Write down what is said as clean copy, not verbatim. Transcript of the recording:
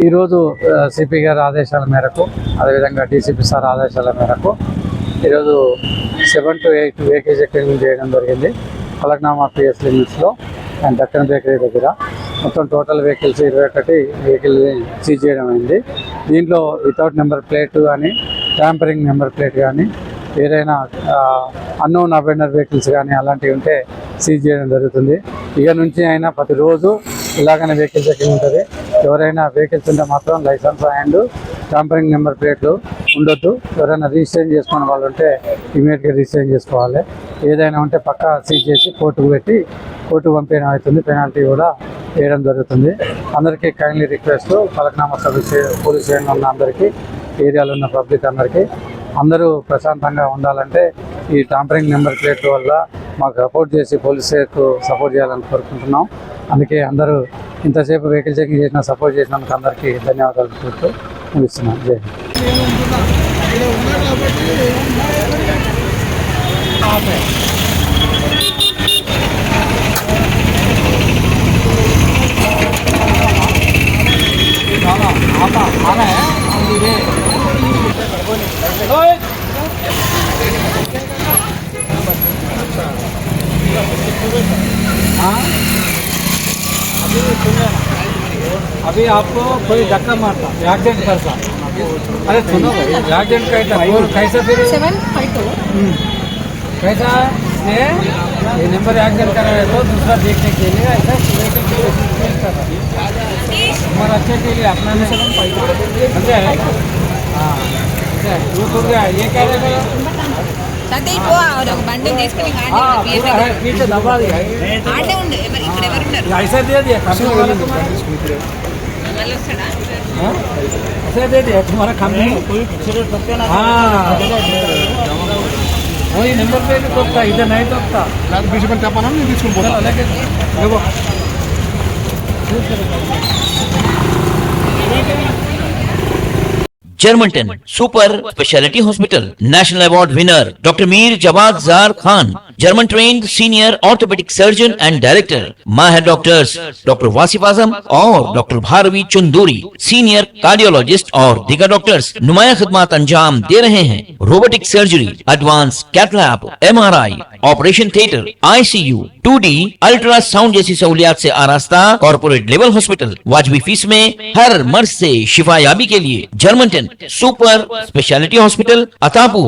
ఈరోజు సిపి గారి ఆదేశాల మేరకు అదేవిధంగా డీసీపీ సార్ ఆదేశాల మేరకు ఈరోజు 7 to 8 వెహికల్ చెకింగ్ చేయడం జరిగింది. ఫలక్నామా పిఎస్ లిమిట్స్లో అండ్ దక్కన్ బేకరీ దగ్గర మొత్తం టోటల్ వెహికల్స్ 21 వెహికల్ సీజ్ చేయడం అయింది. దీంట్లో వితౌట్ నెంబర్ ప్లేట్ కానీ ట్యాంపరింగ్ నెంబర్ ప్లేట్ కానీ ఏదైనా అన్నోన్ అబెండర్ వెహికల్స్ కానీ అలాంటివి ఉంటే సీజ్ చేయడం జరుగుతుంది. ఇక నుంచి అయినా ప్రతిరోజు ఇలాగనే వెహికల్ చెకింగ్ ఉంటుంది. ఎవరైనా వెహికల్స్ ఉంటే మాత్రం లైసెన్స్ అండ్ ట్యాంపరింగ్ నెంబర్ ప్లేట్లు ఉండొద్దు. ఎవరైనా రిజిస్ట్రేషన్ చేసుకునే వాళ్ళు ఉంటే ఇమీడియట్గా రిజిస్ట్రేషన్ చేసుకోవాలి. ఏదైనా ఉంటే పక్కా సీజ్ చేసి కోర్టుకు పెట్టి కోర్టుకు పంపించడం అవుతుంది. పెనాల్టీ కూడా వేయడం జరుగుతుంది. అందరికీ కైండ్లీ రిక్వెస్ట్, ఫలక్నామా పోలీస్ స్టేషన్లో ఉన్న అందరికీ, ఏరియాలో ఉన్న పబ్లిక్ అందరూ ప్రశాంతంగా ఉండాలంటే ఈ ట్యాంపరింగ్ నెంబర్ ప్లేట్ వల్ల మాకు సపోర్ట్ చేసి పోలీసులకు సపోర్ట్ చేయాలని కోరుకుంటున్నాం. అందుకే అందరూ ఇంతసేపు వెహికల్ చెకింగ్ చేసిన సపోర్ట్ చేసినందుకు అందరికీ ధన్యవాదాలు చెప్తూ ముగిస్తున్నాం. జై अभी आपको कोई धक्का मारता एक्सीडेंट करता, अरे सुनो भाई, एक्सीडेंट कैसा कैसा फिर 752 कैसा ये नंबर एक्सीडेंट करा है तो दूसरा देखने के लिए ऐसा हमारा अच्छे के लिए अपना 752 समझे? हाँ वो तो गया ये क्या रहेगा తంతే ఇపో ఆ బండి తీసుకొని पीछे दबा दिया ఆడే ఉండే ఇక్కడ ఎవరు ఉన్నారు ऐसा दे दिया మళ్ళీ వస్తాడా ऐसा दे दिया तुम्हारा कंपनी हाँ वही नंबर प्लेट तोड़ता इधर नहीं तोड़ता बीच में चापा ना नहीं అలాగే देखो Germanten super specialty hospital national award winner doctor Mir Jawad Zar Khan, German trained senior orthopaedic surgeon and director, माहिर डॉक्टर्स डॉक्टर वासिफ आजम और doctor Bharavi Chanduri, senior cardiologist और दीगर डॉक्टर्स नुमाया खिदमत अंजाम दे रहे हैं. Robotic surgery, advance cath lab, MRI, operation theatre, ICU, 2D ultrasound जैसी सहूलियात से आरास्ता कॉर्पोरेट लेवल हॉस्पिटल. वाजबी फीस में हर मर्ज से शिफायाबी के लिए Germanton super specialty hospital, Attapur.